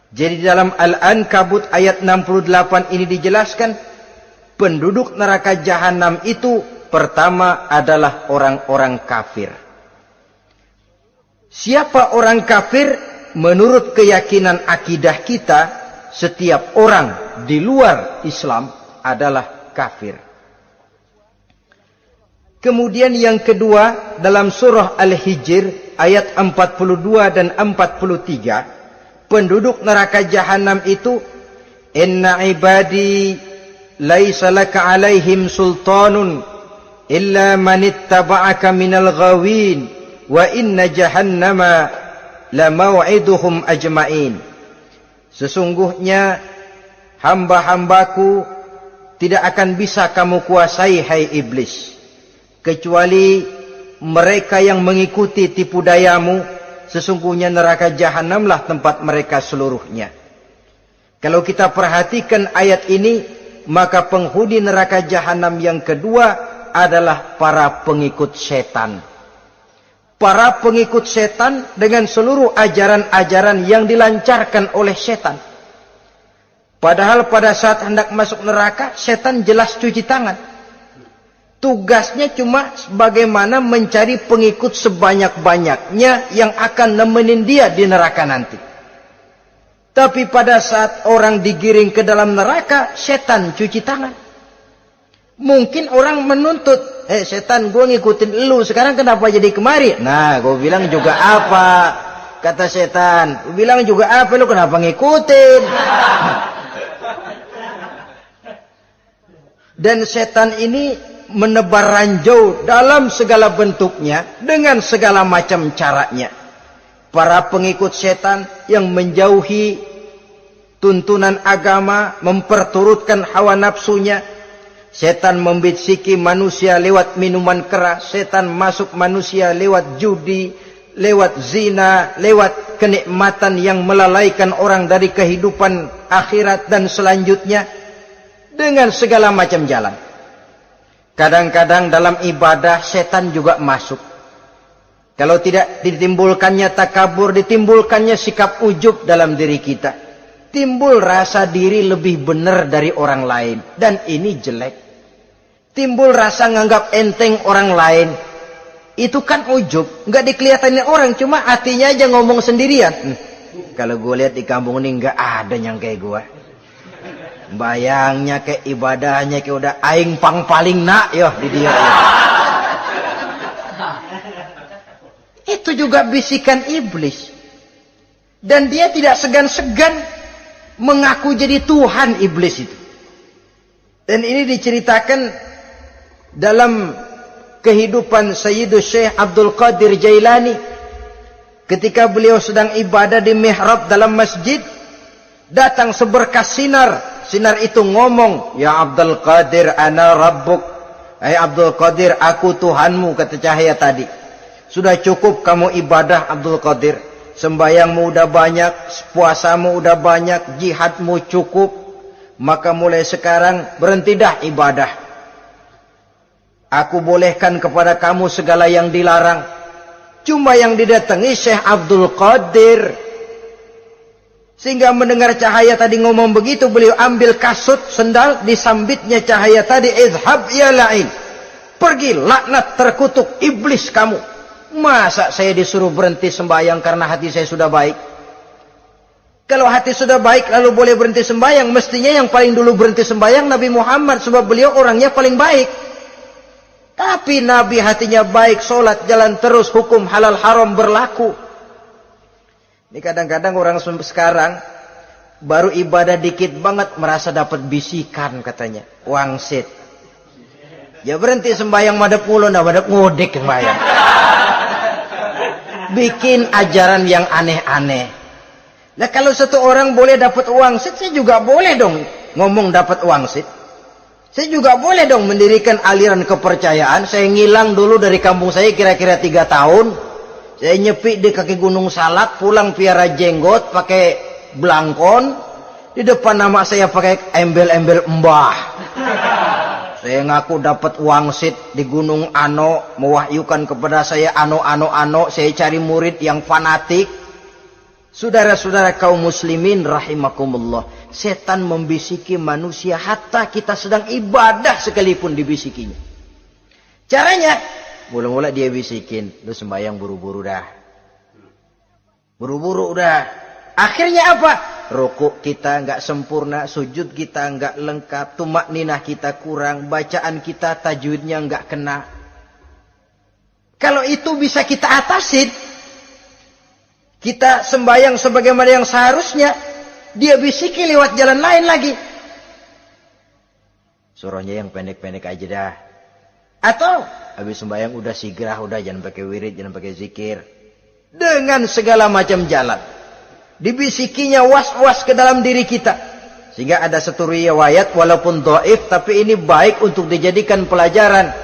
Speaker 1: Jadi dalam Al-Ankabut ayat 68 ini dijelaskan, penduduk neraka Jahannam itu pertama adalah orang-orang kafir. Siapa orang kafir? Menurut keyakinan akidah kita, setiap orang di luar Islam adalah kafir. Kemudian yang kedua dalam surah Al-Hijr ayat 42 dan 43, penduduk neraka Jahannam itu, inna ibadi laisa laka alaihim sultanun illa man ittaba'aka minal ghawin wa inna jahannama la maw'iduhum ajma'in. Sesungguhnya hamba-hambaku tidak akan bisa kamu kuasai, hai iblis, kecuali mereka yang mengikuti tipu dayamu. Sesungguhnya neraka Jahannamlah tempat mereka seluruhnya. Kalau kita perhatikan ayat ini, maka penghuni neraka Jahannam yang kedua adalah para pengikut setan. Para pengikut setan dengan seluruh ajaran-ajaran yang dilancarkan oleh setan. Padahal pada saat hendak masuk neraka, setan jelas cuci tangan. Tugasnya cuma bagaimana mencari pengikut sebanyak-banyaknya yang akan nemenin dia di neraka nanti. Tapi pada saat orang digiring ke dalam neraka, setan cuci tangan. Mungkin orang menuntut, setan, gue ngikutin lu, sekarang kenapa jadi kemari? Nah, gue bilang juga apa? Kata setan, gue bilang juga apa, lu kenapa ngikutin? Dan setan ini menebar ranjau dalam segala bentuknya, dengan segala macam caranya. Para pengikut setan yang menjauhi tuntunan agama, memperturutkan hawa nafsunya. Setan membisiki manusia lewat minuman keras. Setan masuk manusia lewat judi, lewat zina, lewat kenikmatan yang melalaikan orang dari kehidupan akhirat dan selanjutnya, dengan segala macam jalan. Kadang-kadang dalam ibadah setan juga masuk. Kalau tidak ditimbulkannya takabur, ditimbulkannya sikap ujub dalam diri kita. Timbul rasa diri lebih benar dari orang lain, dan ini jelek. Timbul rasa nganggap enteng orang lain. Itu kan ujub, nggak dikelihatanin orang, cuma hatinya aja ngomong sendirian. Kalau gue lihat di kampung ini nggak ada yang kayak gue. Bayangnya kayak ibadahnya kayak udah aing pang paling nak yo di dia. Itu juga bisikan iblis. Dan dia tidak segan-segan mengaku jadi Tuhan iblis itu. Dan ini diceritakan dalam kehidupan Sayyidus Syekh Abdul Qadir Jailani. Ketika beliau sedang ibadah di mihrab dalam masjid, datang seberkas sinar. Sinar itu ngomong, ya Abdul Qadir ana rabbuk. Hai Abdul Qadir, aku Tuhanmu, kata cahaya tadi. Sudah cukup kamu ibadah Abdul Qadir. Sembayangmu udah banyak, puasamu udah banyak, jihadmu cukup. Maka mulai sekarang berhenti dah ibadah. Aku bolehkan kepada kamu segala yang dilarang. Cuma yang didatangi Syekh Abdul Qadir. Sehingga mendengar cahaya tadi ngomong begitu, beliau ambil kasut sendal, disambitnya cahaya tadi, izhab ya la'in. Pergi, laknat, terkutuk, iblis kamu. Masa saya disuruh berhenti sembahyang karena hati saya sudah baik? Kalau hati sudah baik lalu boleh berhenti sembahyang, mestinya yang paling dulu berhenti sembahyang Nabi Muhammad, sebab beliau orangnya paling baik. Tapi Nabi hatinya baik, sholat jalan terus, hukum halal haram berlaku. Ini kadang-kadang orang sekarang baru ibadah dikit banget merasa dapat bisikan katanya, wangsit. Ya berhenti sembahyang madep mulu, nah madep ngudek sembahyang. Bikin ajaran yang aneh-aneh. Nah kalau satu orang boleh dapat wangsit, saya juga boleh dong ngomong dapat wangsit. Saya juga boleh dong mendirikan aliran kepercayaan. Saya ngilang dulu dari kampung saya kira-kira 3 tahun. Saya nyepi di kaki Gunung Salak, pulang piara jenggot, pakai belangkon. Di depan nama saya pakai embel-embel mbah. Saya ngaku dapat wangsit di Gunung Ano, mewahyukan kepada saya ano. Saya cari murid yang fanatik. Saudara-saudara kaum muslimin rahimakumullah, setan membisiki manusia hatta kita sedang ibadah sekalipun dibisikinya. Caranya, mula-mula dia bisikin, lu sembahyang buru-buru dah. Buru-buru udah. Akhirnya apa? Rukuk kita enggak sempurna, sujud kita enggak lengkap, tumakninah kita kurang, bacaan kita tajwidnya enggak kena. Kalau itu bisa kita atasin, kita sembahyang sebagaimana yang seharusnya, dia bisiki lewat jalan lain lagi. Suruhnya yang pendek-pendek aja dah. Atau habis sembahyang udah sigrah, udah jangan pakai wirid, jangan pakai zikir. Dengan segala macam jalan. Dibisikinya was-was ke dalam diri kita. Sehingga ada satu riwayat walaupun dhaif, tapi ini baik untuk dijadikan pelajaran.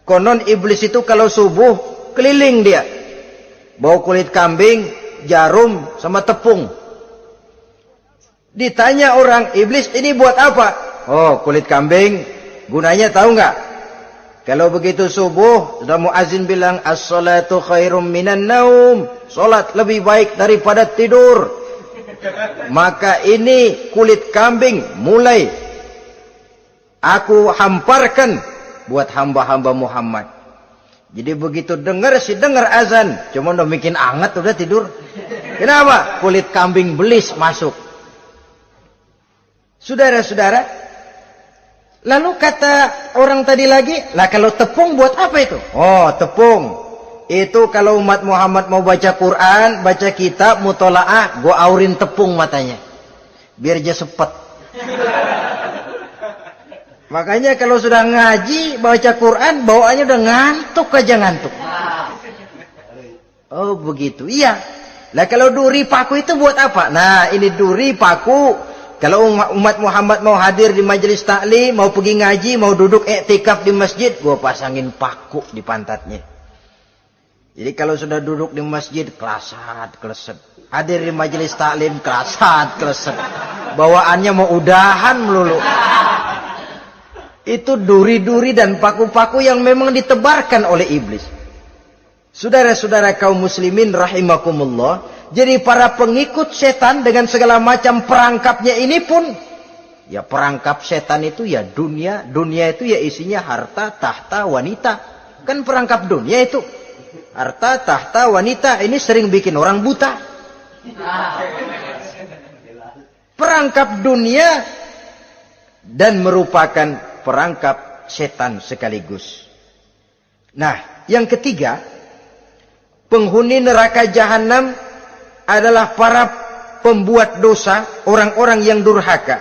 Speaker 1: Konon iblis itu kalau subuh keliling dia. Bawa kulit kambing, jarum, sama tepung. Ditanya orang, iblis ini buat apa? Oh, kulit kambing. Gunanya tahu nggak? Kalau begitu subuh, sudah muazin bilang, as-salatu khairum minan naum. Salat lebih baik daripada tidur. Maka ini kulit kambing mulai aku hamparkan buat hamba-hamba Muhammad. Jadi begitu dengar azan, cuma udah bikin anget udah tidur. Kenapa? Kulit kambing belis masuk. Saudara-saudara, lalu kata orang tadi lagi, lah kalau tepung buat apa itu? Oh, tepung. Itu kalau umat Muhammad mau baca Quran, baca kitab, mutolaah, gua aurin tepung matanya. Biar dia sepet. Makanya kalau sudah ngaji, baca Quran, bawaannya udah ngantuk aja ngantuk. Oh begitu, iya. Nah kalau duri paku itu buat apa? Nah ini duri paku. Kalau umat Muhammad mau hadir di majelis taklim, mau pergi ngaji, mau duduk iktikaf di masjid, gua pasangin paku di pantatnya. Jadi kalau sudah duduk di masjid, kelasat, kleset. Hadir di majelis taklim, kelasat, kleset. Bawaannya mau udahan melulu. Itu duri-duri dan paku-paku yang memang ditebarkan oleh iblis. Saudara-saudara kaum muslimin rahimakumullah, jadi para pengikut setan dengan segala macam perangkapnya ini pun, ya perangkap setan itu ya dunia. Dunia itu ya isinya harta, tahta, wanita. Kan perangkap dunia itu. Harta, tahta, wanita. Ini sering bikin orang buta. Perangkap dunia dan merupakan perangkap setan sekaligus. Nah, yang ketiga, penghuni neraka jahanam adalah para pembuat dosa, orang-orang yang durhaka.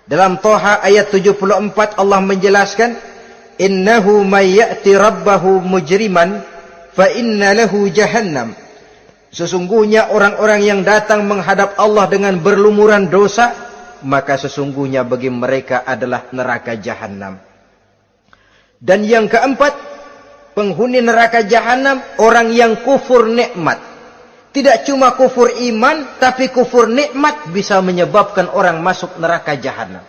Speaker 1: Dalam Toha ayat 74 Allah menjelaskan, innahu may ya'ti rabbahu mujriman fa inna lahu jahannam. Sesungguhnya orang-orang yang datang menghadap Allah dengan berlumuran dosa, maka sesungguhnya bagi mereka adalah neraka jahanam. Dan yang keempat, penghuni neraka jahanam orang yang kufur nikmat. Tidak cuma kufur iman, tapi kufur nikmat bisa menyebabkan orang masuk neraka jahanam.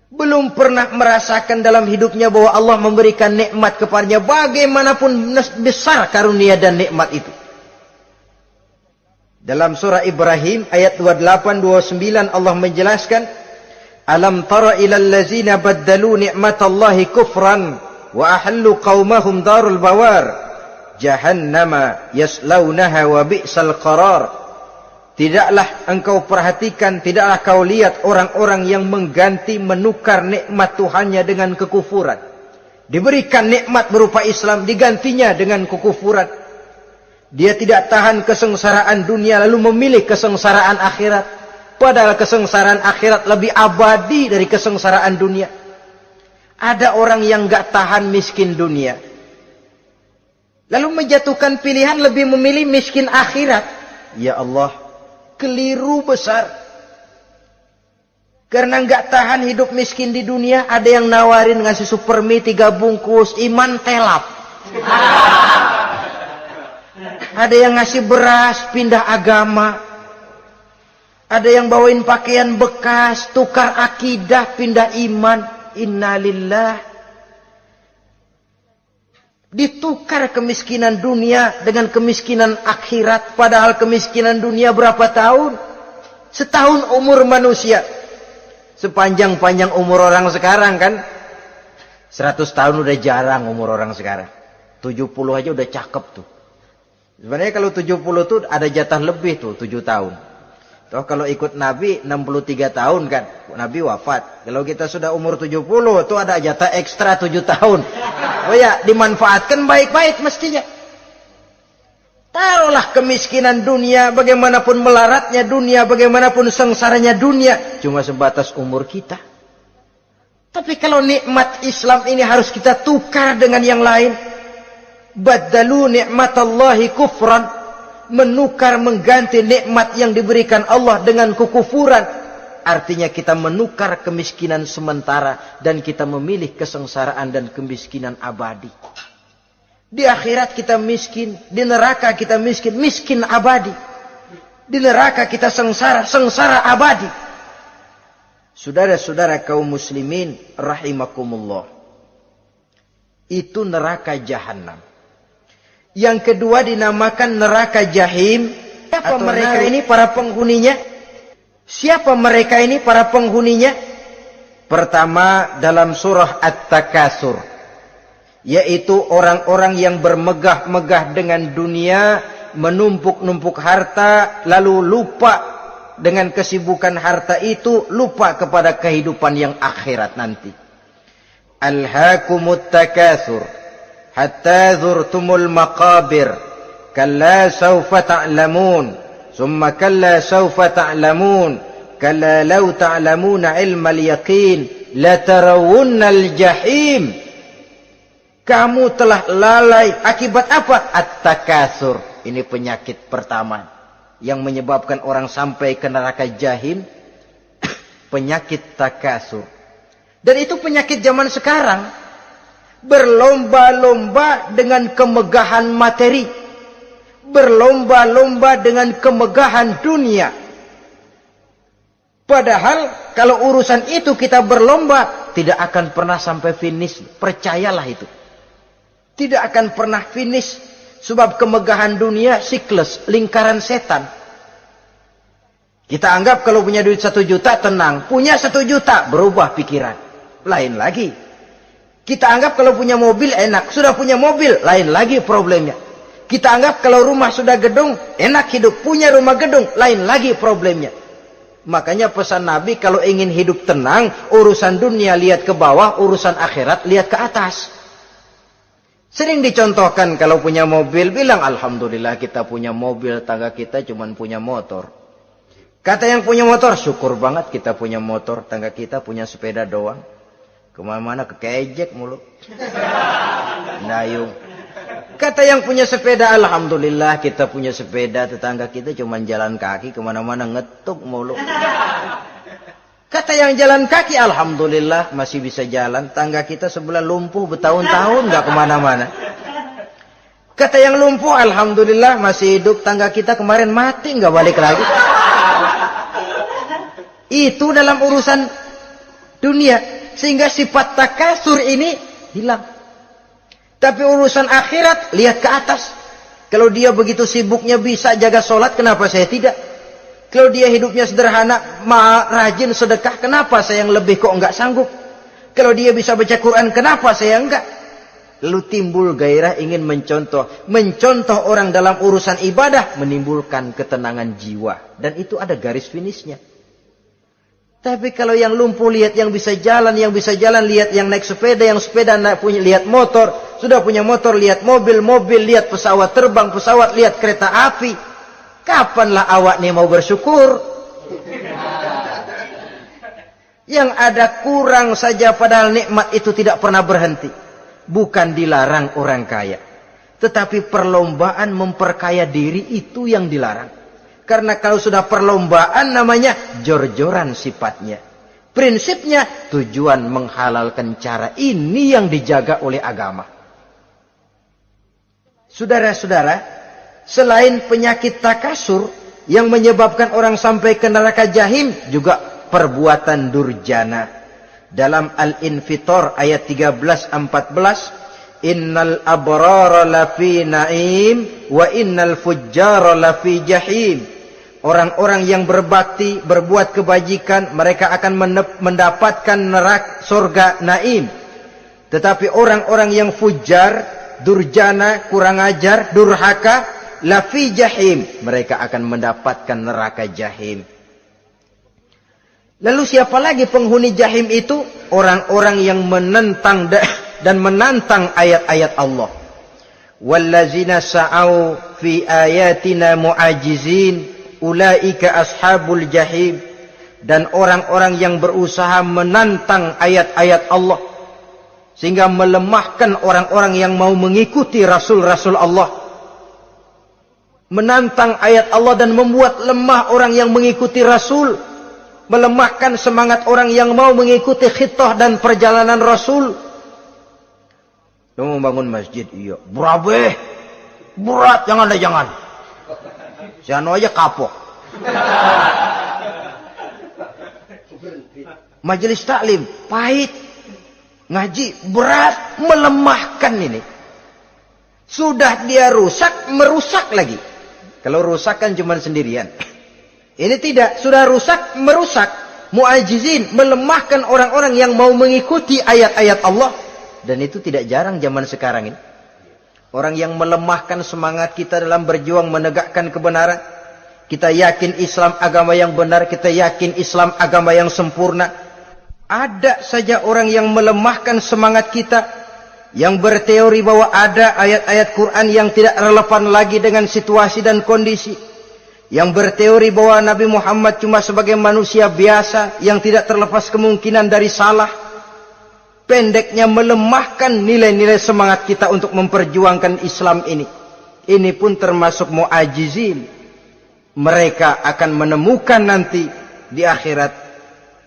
Speaker 1: Belum pernah merasakan dalam hidupnya bahwa Allah memberikan nikmat kepadanya, bagaimanapun besar karunia dan nikmat itu. Dalam surah Ibrahim ayat 28-29 Allah menjelaskan, Alam tara ilal ladzina baddalu ni'matallahi kufran wa ahallu qaumahum darul bawar jahannama yaslaunaha wa bi'sal qarar. Tidaklah engkau perhatikan, tidaklah kau lihat orang-orang yang mengganti, menukar nikmat Tuhannya dengan kekufuran. Diberikan nikmat berupa Islam, digantinya dengan kekufuran. Dia tidak tahan kesengsaraan dunia lalu memilih kesengsaraan akhirat. Padahal kesengsaraan akhirat lebih abadi dari kesengsaraan dunia. Ada orang yang gak tahan miskin dunia, lalu menjatuhkan pilihan lebih memilih miskin akhirat. Ya Allah, keliru besar. Karena gak tahan hidup miskin di dunia, ada yang nawarin ngasih supermi 3 bungkus, iman telap. Ada yang ngasih beras, pindah agama. Ada yang bawain pakaian bekas, tukar akidah, pindah iman. Innalillah. Ditukar kemiskinan dunia dengan kemiskinan akhirat. Padahal kemiskinan dunia berapa tahun? Setahun umur manusia. Sepanjang-panjang umur orang sekarang kan. 100 tahun udah jarang umur orang sekarang. 70 aja udah cakep tuh. Sebenarnya kalau 70 tuh ada jatah lebih tuh, 7 tahun. Toh kalau ikut Nabi 63 tahun kan, Nabi wafat. Kalau kita sudah umur 70 tuh ada jatah ekstra 7 tahun. Oh ya, dimanfaatkan baik-baik mestinya. Taruhlah kemiskinan dunia, bagaimanapun melaratnya dunia, bagaimanapun sengsaranya dunia, cuma sebatas umur kita. Tapi kalau nikmat Islam ini harus kita tukar dengan yang lain. Baddalu ni'matallahi kufran. Menukar, mengganti nikmat yang diberikan Allah dengan kekufuran. Artinya kita menukar kemiskinan sementara dan kita memilih kesengsaraan dan kemiskinan abadi. Di akhirat kita miskin, di neraka kita miskin, miskin abadi. Di neraka kita sengsara, sengsara abadi. Saudara-saudara kaum muslimin rahimakumullah. Itu neraka jahanam. Yang kedua dinamakan neraka jahim. Siapa mereka ini para penghuninya? Siapa mereka ini para penghuninya? Pertama dalam surah At-Takasur, yaitu orang-orang yang bermegah-megah dengan dunia, menumpuk-numpuk harta, lalu lupa dengan kesibukan harta itu, lupa kepada kehidupan yang akhirat nanti. Alhaakumut takasur hatta zurtumul maqabir kalla sawfa ta'lamun summa kalla sawfa ta'lamun kalla law ta'lamuna ilmal yaqin latarawunnal jahim. Kamu telah lalai akibat apa? At-takasur. Ini penyakit pertama yang menyebabkan orang sampai ke neraka jahim. Penyakit takasur. Dan itu penyakit zaman sekarang. Berlomba-lomba dengan kemegahan materi. Berlomba-lomba dengan kemegahan dunia. Padahal kalau urusan itu kita berlomba, tidak akan pernah sampai finish. Percayalah itu. Tidak akan pernah finish. Sebab kemegahan dunia siklus, lingkaran setan. Kita anggap kalau punya duit 1 juta tenang. Punya 1 juta berubah pikiran. Lain lagi. Kita anggap kalau punya mobil enak. Sudah punya mobil, lain lagi problemnya. Kita anggap kalau rumah sudah gedung, enak hidup. Punya rumah gedung, lain lagi problemnya. Makanya pesan Nabi, kalau ingin hidup tenang, urusan dunia lihat ke bawah, urusan akhirat lihat ke atas. Sering dicontohkan kalau punya mobil, bilang alhamdulillah kita punya mobil, tangga kita cuma punya motor. Kata yang punya motor, syukur banget kita punya motor, tangga kita punya sepeda doang. Kemana-mana kekejek mulu. Dayung. Kata yang punya sepeda, alhamdulillah kita punya sepeda, tetangga kita cuma jalan kaki, kemana-mana ngetuk mulu. Kata yang jalan kaki, alhamdulillah masih bisa jalan, tangga kita sebelah lumpuh bertahun-tahun gak kemana-mana. Kata yang lumpuh, alhamdulillah masih hidup, tangga kita kemarin mati gak balik lagi. Itu dalam urusan dunia. Sehingga sifat takasur ini hilang. Tapi urusan akhirat, lihat ke atas. Kalau dia begitu sibuknya bisa jaga sholat, kenapa saya tidak? Kalau dia hidupnya sederhana, rajin sedekah, kenapa saya yang lebih kok enggak sanggup? Kalau dia bisa baca Quran, kenapa saya enggak? Lalu timbul gairah ingin mencontoh. Mencontoh orang dalam urusan ibadah menimbulkan ketenangan jiwa. Dan itu ada garis finishnya. Tapi kalau yang lumpuh lihat yang bisa jalan lihat yang naik sepeda, yang sepeda punya lihat motor, sudah punya motor lihat mobil, lihat pesawat terbang, pesawat lihat kereta api. Kapanlah awak nih mau bersyukur? Yang ada kurang saja padahal nikmat itu tidak pernah berhenti. Bukan dilarang orang kaya, tetapi perlombaan memperkaya diri itu yang dilarang. Karena kalau sudah perlombaan namanya jor-joran sifatnya. Prinsipnya tujuan menghalalkan cara ini yang dijaga oleh agama. Saudara-saudara, selain penyakit takasur yang menyebabkan orang sampai ke neraka jahim, juga perbuatan durjana. Dalam Al-Infitor ayat 13-14, Innal abrara lafi na'im wa innal fujjara lafi jahim. Orang-orang yang berbakti, berbuat kebajikan, mereka akan mendapatkan neraka surga naim. Tetapi orang-orang yang fujar, durjana, kurang ajar, durhaka, lafi jahim, mereka akan mendapatkan neraka jahim. Lalu siapa lagi penghuni jahim itu? Orang-orang yang menentang dan menantang ayat-ayat Allah. Wallazina sa'au fi ayatina mu'ajizin ulaika ashabul jahim. Dan orang-orang yang berusaha menantang ayat-ayat Allah sehingga melemahkan orang-orang yang mau mengikuti rasul-rasul Allah. Menantang ayat Allah dan membuat lemah orang yang mengikuti rasul, melemahkan semangat orang yang mau mengikuti khitah dan perjalanan rasul. Lu mau bangun masjid, iya. Berabe, berat, jangan. Si anu aja kapok. Majelis taklim, pahit. Ngaji, berat, melemahkan ini. Sudah dia rusak, merusak lagi. Kalau rusak kan cuma sendirian. Ini tidak, sudah rusak, merusak. Mu'ajizin, melemahkan orang-orang yang mau mengikuti ayat-ayat Allah. Dan itu tidak jarang zaman sekarang ini. Orang yang melemahkan semangat kita dalam berjuang menegakkan kebenaran. Kita yakin Islam agama yang benar, kita yakin Islam agama yang sempurna. Ada saja orang yang melemahkan semangat kita, yang berteori bahwa ada ayat-ayat Quran yang tidak relevan lagi dengan situasi dan kondisi. Yang berteori bahwa Nabi Muhammad cuma sebagai manusia biasa yang tidak terlepas kemungkinan dari salah. Pendeknya melemahkan nilai-nilai semangat kita untuk memperjuangkan Islam ini. Ini pun termasuk mu'ajizin. Mereka akan menemukan nanti di akhirat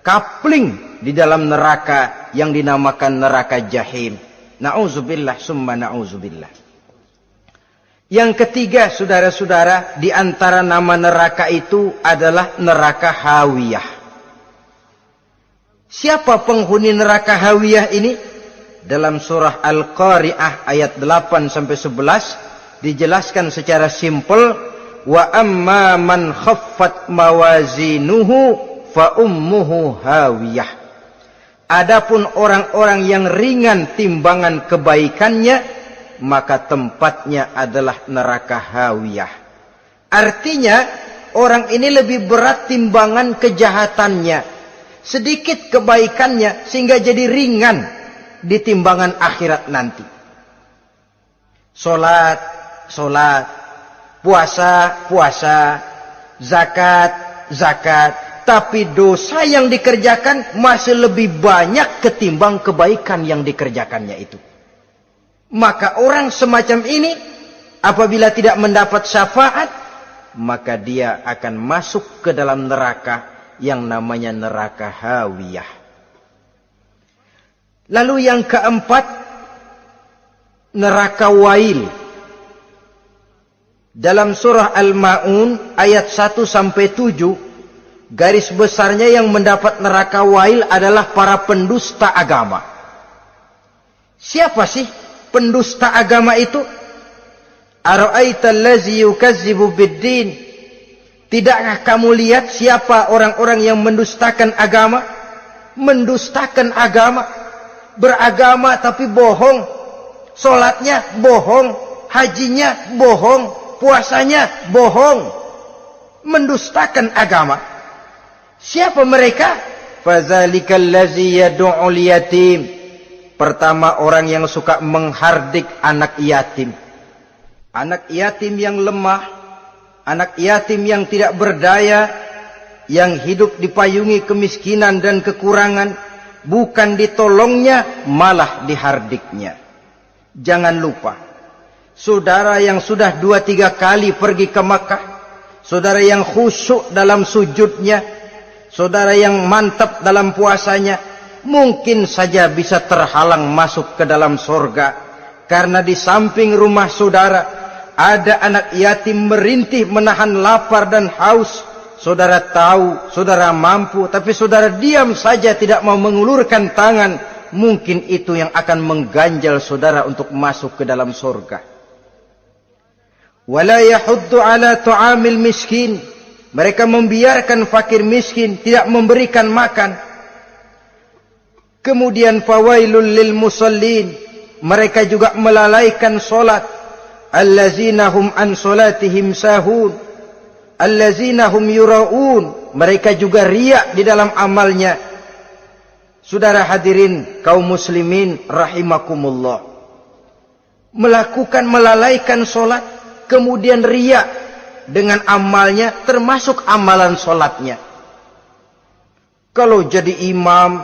Speaker 1: kapling di dalam neraka yang dinamakan neraka jahim. Na'udzubillah summa na'udzubillah. Yang ketiga, saudara-saudara, di antara nama neraka itu adalah neraka hawiyah. Siapa penghuni neraka hawiyah ini? Dalam surah Al-Qari'ah ayat 8-11 dijelaskan secara simpel, wa amma man khaffat mawazinuhu fa ummuhu hawiyah. Adapun orang-orang yang ringan timbangan kebaikannya, maka tempatnya adalah neraka hawiyah. Artinya orang ini lebih berat timbangan kejahatannya, sedikit kebaikannya sehingga jadi ringan di timbangan akhirat nanti. Salat, puasa, zakat, tapi dosa yang dikerjakan masih lebih banyak ketimbang kebaikan yang dikerjakannya itu. Maka orang semacam ini apabila tidak mendapat syafaat, maka dia akan masuk ke dalam neraka yang namanya neraka hawiyah. Lalu yang keempat, neraka wail. Dalam surah Al-Ma'un ayat 1-7, garis besarnya yang mendapat neraka wail adalah para pendusta agama. Siapa sih pendusta agama itu? Ara'aita allazi yukazzibu biddin. Tidakkah kamu lihat siapa orang-orang yang mendustakan agama? Mendustakan agama. Beragama tapi bohong. Salatnya bohong. Hajinya bohong. Puasanya bohong. Mendustakan agama. Siapa mereka? Fadzalikal ladzi yad'ul yatim. Pertama, orang yang suka menghardik anak yatim. Anak yatim yang lemah, anak yatim yang tidak berdaya, yang hidup dipayungi kemiskinan dan kekurangan, bukan ditolongnya, malah dihardiknya. Jangan lupa, saudara yang sudah 2-3 kali pergi ke Makkah, saudara yang khusyuk dalam sujudnya, saudara yang mantap dalam puasanya, mungkin saja bisa terhalang masuk ke dalam surga. Karena di samping rumah saudara ada anak yatim merintih menahan lapar dan haus. Saudara tahu, saudara mampu, tapi saudara diam saja tidak mau mengulurkan tangan. Mungkin itu yang akan mengganjal saudara untuk masuk ke dalam surga. Wala yahuddu ala tu'amil miskin. Mereka membiarkan fakir miskin, tidak memberikan makan. Kemudian fawailul lil musallin. Mereka juga melalaikan solat. Allazina hum an solatihim sahun. Allazina hum yura'un. Mereka juga riak di dalam amalnya. Saudara hadirin kaum muslimin rahimakumullah. Melalaikan solat, kemudian riak dengan amalnya, termasuk amalan solatnya. Kalau jadi imam,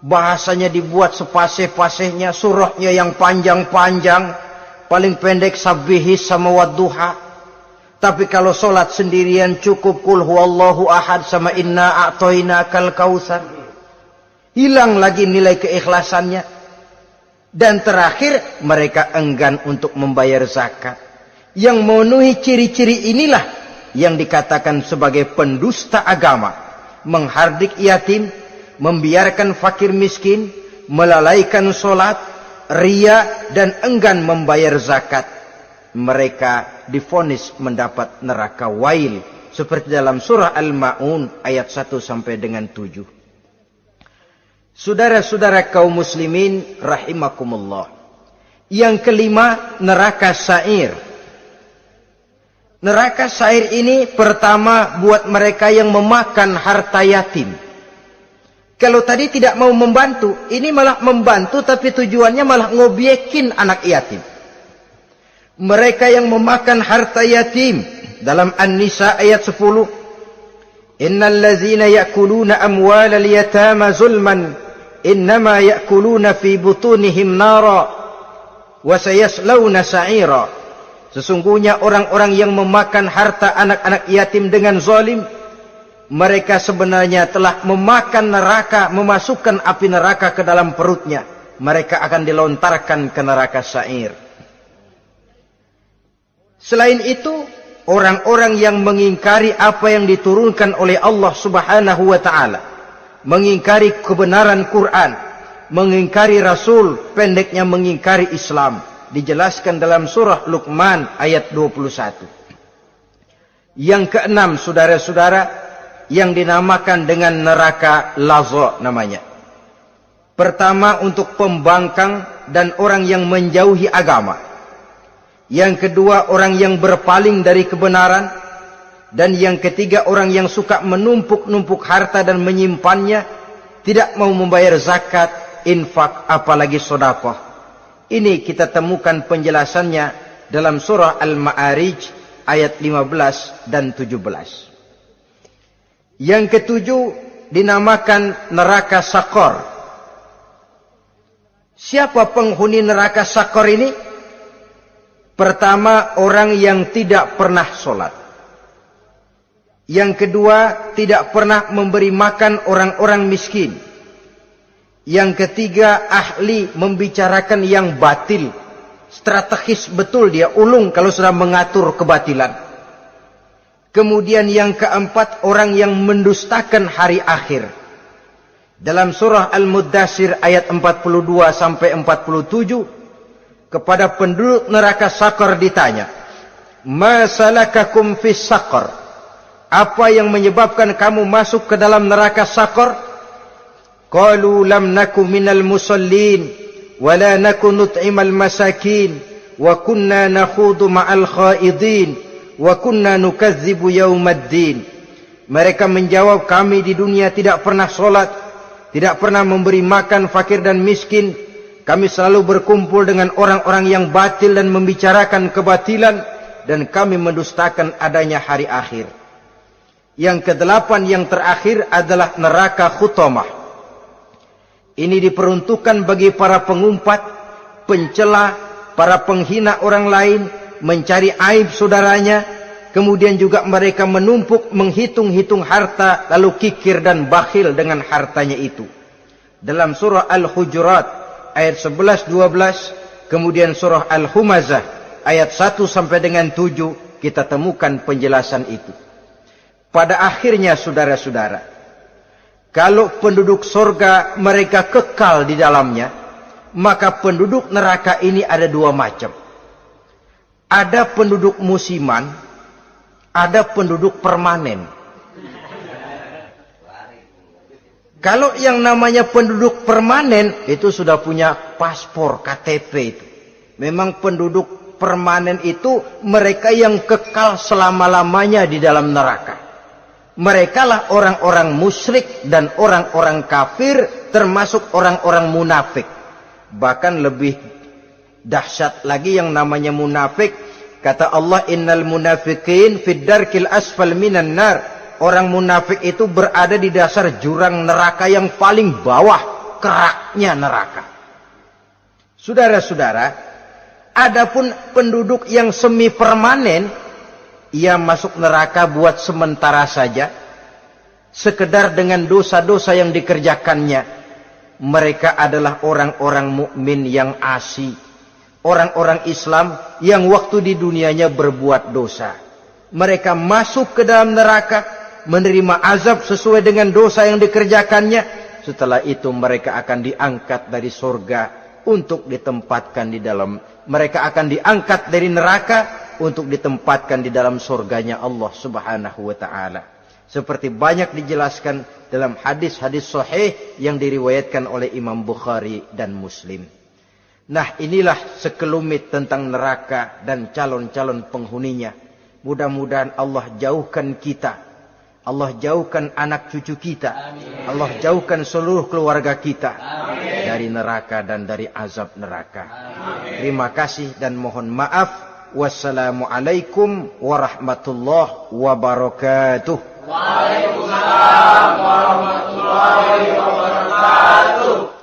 Speaker 1: bahasanya dibuat sepasih-pasihnya, surahnya yang panjang-panjang, paling pendek sabbihis sama wadduha. Tapi kalau solat sendirian cukup qul huwallahu ahad sama inna a'tainakal kautsar. Hilang lagi nilai keikhlasannya. Dan terakhir, mereka enggan untuk membayar zakat. Yang memenuhi ciri-ciri inilah yang dikatakan sebagai pendusta agama. Menghardik yatim, membiarkan fakir miskin, melalaikan solat, riya, dan enggan membayar zakat. Mereka divonis mendapat neraka wail. Seperti dalam surah Al-Ma'un ayat 1 sampai dengan 7. Saudara-saudara kaum muslimin rahimakumullah. Yang kelima, neraka sa'ir. Neraka sa'ir ini pertama buat mereka yang memakan harta yatim. Kalau tadi tidak mau membantu, ini malah membantu tapi tujuannya malah ngobyekin anak yatim. Mereka yang memakan harta yatim dalam An-Nisa ayat 10. Innal ladzina ya'kuluna amwalal yatama zulman innama ya'kuluna fi butunihim nara wa sayaslawna sa'ira. Sesungguhnya orang-orang yang memakan harta anak-anak yatim dengan zalim, mereka sebenarnya telah memakan neraka, memasukkan api neraka ke dalam perutnya. Mereka akan dilontarkan ke neraka sa'ir. Selain itu, orang-orang yang mengingkari apa yang diturunkan oleh Allah Subhanahu wa ta'ala, mengingkari kebenaran Quran, mengingkari Rasul, pendeknya mengingkari Islam, dijelaskan dalam surah Luqman ayat 21. Yang keenam, saudara-saudara, yang dinamakan dengan neraka laza namanya. Pertama, untuk pembangkang dan orang yang menjauhi agama. Yang kedua, orang yang berpaling dari kebenaran. Dan yang ketiga, orang yang suka menumpuk-numpuk harta dan menyimpannya, tidak mau membayar zakat, infak, apalagi sedekah. Ini kita temukan penjelasannya dalam surah Al-Ma'arij ayat 15 dan 17. Yang ketujuh dinamakan neraka Sakor. Siapa penghuni neraka Sakor ini? Pertama, orang yang tidak pernah sholat. Yang kedua, tidak pernah memberi makan orang-orang miskin. Yang ketiga, ahli membicarakan yang batil. Strategis betul dia, ulung kalau sudah mengatur kebatilan. Kemudian yang keempat, orang yang mendustakan hari akhir. Dalam surah Al-Muddatsir ayat 42 sampai 47, kepada penduduk neraka Saqar ditanya, "Ma salakakum fis Saqar?" Apa yang menyebabkan kamu masuk ke dalam neraka Saqar? Qalu lam naku minal musallin wa la naku nut'imal masakin wa kunna nakhudu ma'al khaidin wa kunna nukadzibu yaumaddin. Mereka menjawab, kami di dunia tidak pernah sholat, tidak pernah memberi makan fakir dan miskin. Kami selalu berkumpul dengan orang-orang yang batil dan membicarakan kebatilan, dan kami mendustakan adanya hari akhir. Yang kedelapan, yang terakhir adalah neraka Khutamah. Ini diperuntukkan bagi para pengumpat, pencela, para penghina orang lain, mencari aib saudaranya, kemudian juga mereka menumpuk, menghitung-hitung harta, lalu kikir dan bakhil dengan hartanya itu. Dalam surah Al-Hujurat ayat 11-12, kemudian surah Al-Humazah ayat 1 sampai dengan 7, kita temukan penjelasan itu. Pada akhirnya saudara-saudara, kalau penduduk surga mereka kekal di dalamnya, maka penduduk neraka ini ada dua macam. Ada penduduk musiman, ada penduduk permanen. Kalau yang namanya penduduk permanen itu sudah punya paspor KTP itu. Memang penduduk permanen itu mereka yang kekal selama-lamanya di dalam neraka. Mereka lah orang-orang musyrik dan orang-orang kafir, termasuk orang-orang munafik. Bahkan lebih dahsyat lagi yang namanya munafik. Kata Allah, innal munafiqin fid darkil asfal minan nar. Orang munafik itu berada di dasar jurang neraka yang paling bawah, keraknya neraka. Saudara-saudara, adapun penduduk yang semi permanen, ia masuk neraka buat sementara saja, sekedar dengan dosa-dosa yang dikerjakannya. Mereka adalah orang-orang mukmin yang asli, orang-orang Islam yang waktu di dunianya berbuat dosa. Mereka masuk ke dalam neraka, menerima azab sesuai dengan dosa yang dikerjakannya. Setelah itu mereka akan diangkat dari surga untuk ditempatkan di dalam. Mereka akan diangkat dari neraka untuk ditempatkan di dalam surganya Allah Subhanahu wa ta'ala. Seperti banyak dijelaskan dalam hadis-hadis sahih yang diriwayatkan oleh Imam Bukhari dan Muslim. Nah, inilah sekelumit tentang neraka dan calon-calon penghuninya. Mudah-mudahan Allah jauhkan kita, Allah jauhkan anak cucu kita, amin. Allah jauhkan seluruh keluarga kita, amin, dari neraka dan dari azab neraka. Amin. Terima kasih dan mohon maaf. Wassalamualaikum warahmatullahi wabarakatuh.
Speaker 2: Waalaikumsalam warahmatullahi wabarakatuh.